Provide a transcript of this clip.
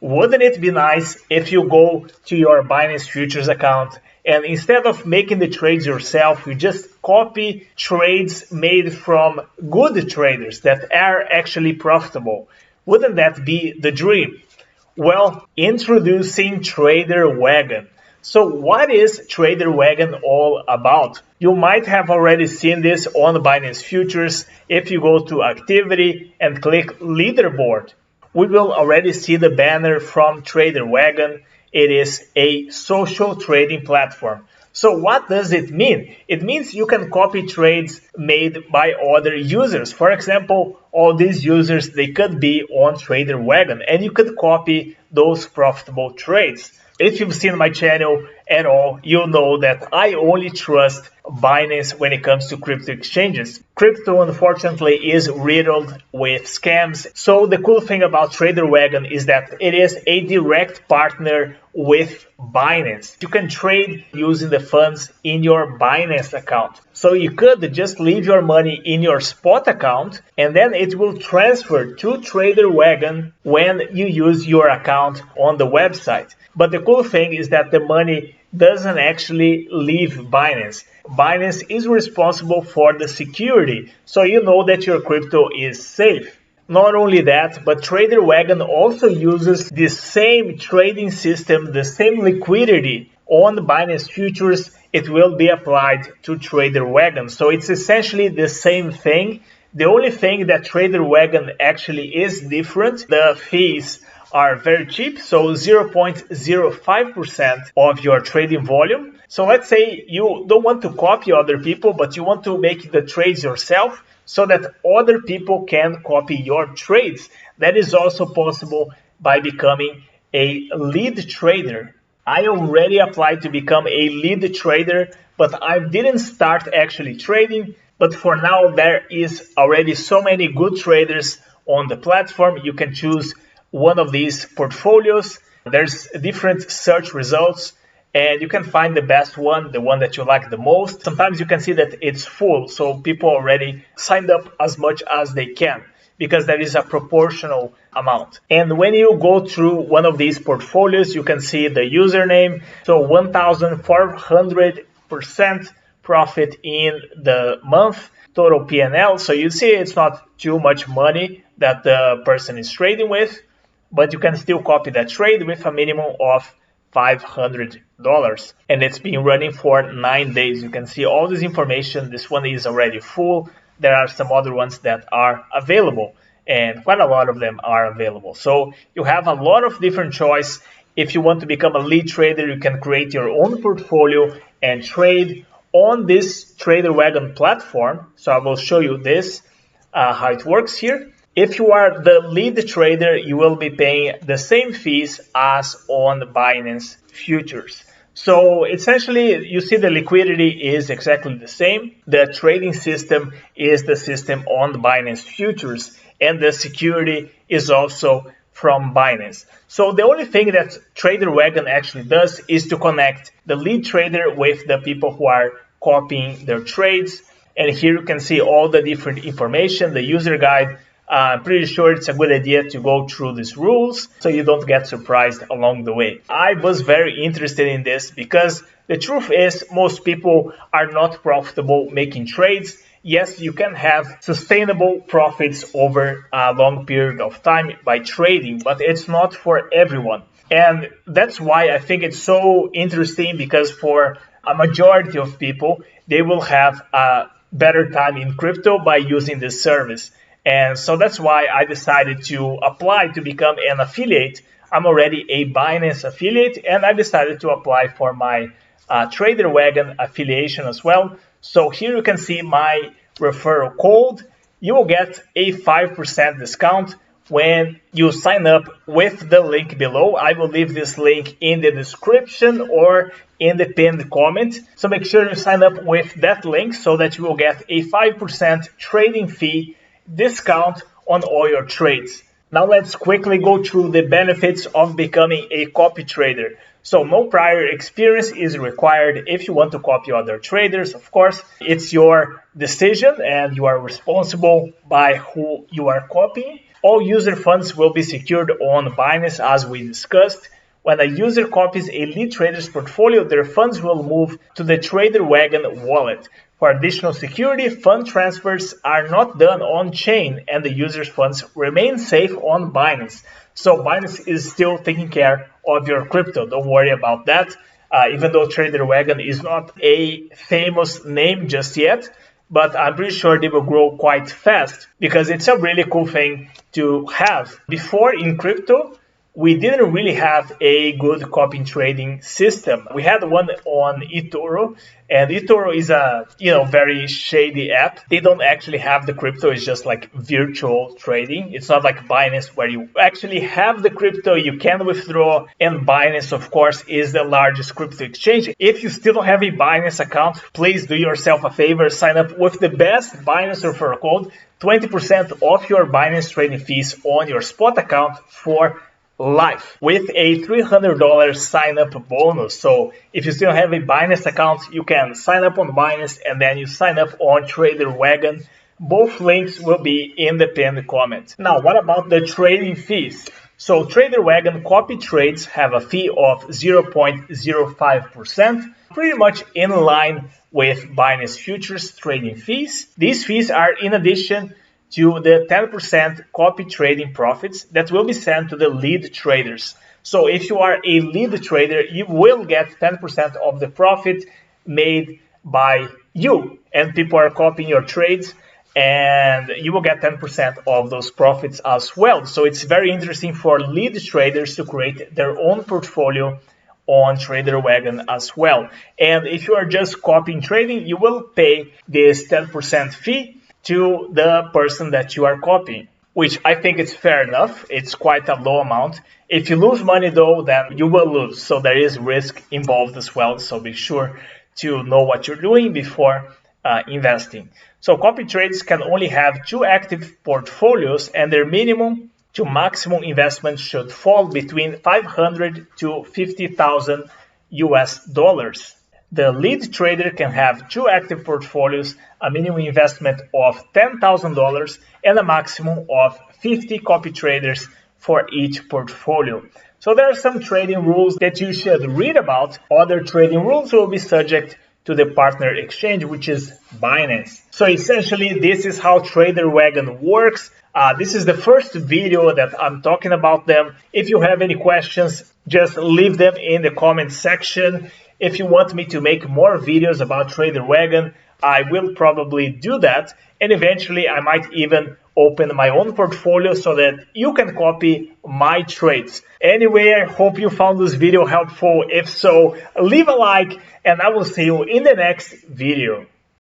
Wouldn't it be nice if you go to your Binance Futures account and instead of making the trades yourself, you just copy trades made from good traders that are actually profitable? Wouldn't that be the dream? Well, introducing TraderWagon. So what is TraderWagon all about? You might have already seen this on Binance Futures. If you go to activity and click leaderboard, we will already see the banner from TraderWagon. It is a social trading platform. So what does it mean? It means you can copy trades made by other users. For example, all these users, they could be on TraderWagon, and you could copy those profitable trades. If you've seen my channel at all, you'll know that I only trust Binance when it comes to crypto exchanges. Crypto, unfortunately, is riddled with scams. So the cool thing about TraderWagon is that it is a direct partner with Binance. You can trade using the funds in your Binance account. So you could just leave your money in your spot account and then it will transfer to TraderWagon when you use your account on the website. But the cool thing is that the money doesn't actually leave Binance. Binance is responsible for the security, so you know that your crypto is safe. Not only that, but TraderWagon also uses the same trading system, the same liquidity on Binance Futures. It will be applied to TraderWagon. So it's essentially the same thing. The only thing that TraderWagon actually is different, the fees are very cheap, so 0.05% of your trading volume. So let's say you don't want to copy other people, but you want to make the trades yourself so that other people can copy your trades. That is also possible by becoming a lead trader. I already applied to become a lead trader, but I didn't start actually trading. But for now, there is already so many good traders on the platform. You can choose one of these portfolios. There's different search results and you can find the best one, the one that you like the most. Sometimes you can see that it's full, so people already signed up as much as they can because there is a proportional amount. And when you go through one of these portfolios, you can see the username. So 1,400% profit in the month, total P&L. So you see it's not too much money that the person is trading with, but you can still copy that trade with a minimum of $500. And it's been running for 9 days. You can see all this information. This one is already full. There are some other ones that are available, and quite a lot of them are available. So you have a lot of different choice. If you want to become a lead trader, you can create your own portfolio and trade on this TraderWagon platform. So I will show you this, how it works here. If you are the lead trader, you will be paying the same fees as on Binance Futures. So essentially, you see the liquidity is exactly the same. The trading system is the system on Binance Futures, and the security is also from Binance. So the only thing that TraderWagon actually does is to connect the lead trader with the people who are copying their trades. And here you can see all the different information, the user guide. I'm pretty sure it's a good idea to go through these rules so you don't get surprised along the way. I was very interested in this because the truth is most people are not profitable making trades. Yes, you can have sustainable profits over a long period of time by trading, but it's not for everyone. And that's why I think it's so interesting, because for a majority of people, they will have a better time in crypto by using this service. And so that's why I decided to apply to become an affiliate. I'm already a Binance affiliate, and I decided to apply for my TraderWagon affiliation as well. So here you can see my referral code. You will get a 5% discount when you sign up with the link below. I will leave this link in the description or in the pinned comment. So make sure you sign up with that link so that you will get a 5% trading fee discount on all your trades. Now let's quickly go through the benefits of becoming a copy trader. So no prior experience is required if you want to copy other traders. Of course, it's your decision and you are responsible by who you are copying. All user funds will be secured on Binance as we discussed. When a user copies a lead trader's portfolio, their funds will move to the TraderWagon wallet. For additional security, fund transfers are not done on-chain and the user's funds remain safe on Binance. So Binance is still taking care of your crypto. Don't worry about that. Even though TraderWagon is not a famous name just yet, but I'm pretty sure they will grow quite fast because it's a really cool thing to have. Before in crypto, we didn't really have a good copy trading system. We had one on eToro, and eToro is a very shady app. They don't actually have the crypto, it's just like virtual trading. It's not like Binance where you actually have the crypto, you can withdraw, and Binance of course is the largest crypto exchange. If you still don't have a Binance account, please do yourself a favor, sign up with the best Binance referral code, 20% off your Binance trading fees on your spot account for life with a $300 sign up bonus. So if you still have a Binance account, you can sign up on Binance and then you sign up on TraderWagon. Both links will be in the pinned comment. Now, what about the trading fees? So TraderWagon copy trades have a fee of 0.05%, pretty much in line with Binance futures trading fees. These fees are in addition to the 10% copy trading profits that will be sent to the lead traders. So if you are a lead trader, you will get 10% of the profit made by you, and people are copying your trades, and you will get 10% of those profits as well. So it's very interesting for lead traders to create their own portfolio on TraderWagon as well. And if you are just copying trading, you will pay this 10% fee to the person that you are copying, which I think is fair enough. It's quite a low amount. If you lose money though, then you will lose. So there is risk involved as well. So be sure to know what you're doing before investing. So copy trades can only have 2 active portfolios, and their minimum to maximum investment should fall between $500 to $50,000 US. The lead trader can have 2 active portfolios, a minimum investment of $10,000 and a maximum of 50 copy traders for each portfolio. So there are some trading rules that you should read about. Other trading rules will be subject to the partner exchange, which is Binance. So essentially, this is how TraderWagon works. This is the first video that I'm talking about them. If you have any questions, just leave them in the comment section. If you want me to make more videos about TraderWagon, I will probably do that. And eventually, I might even open my own portfolio so that you can copy my trades. Anyway, I hope you found this video helpful. If so, leave a like, and I will see you in the next video.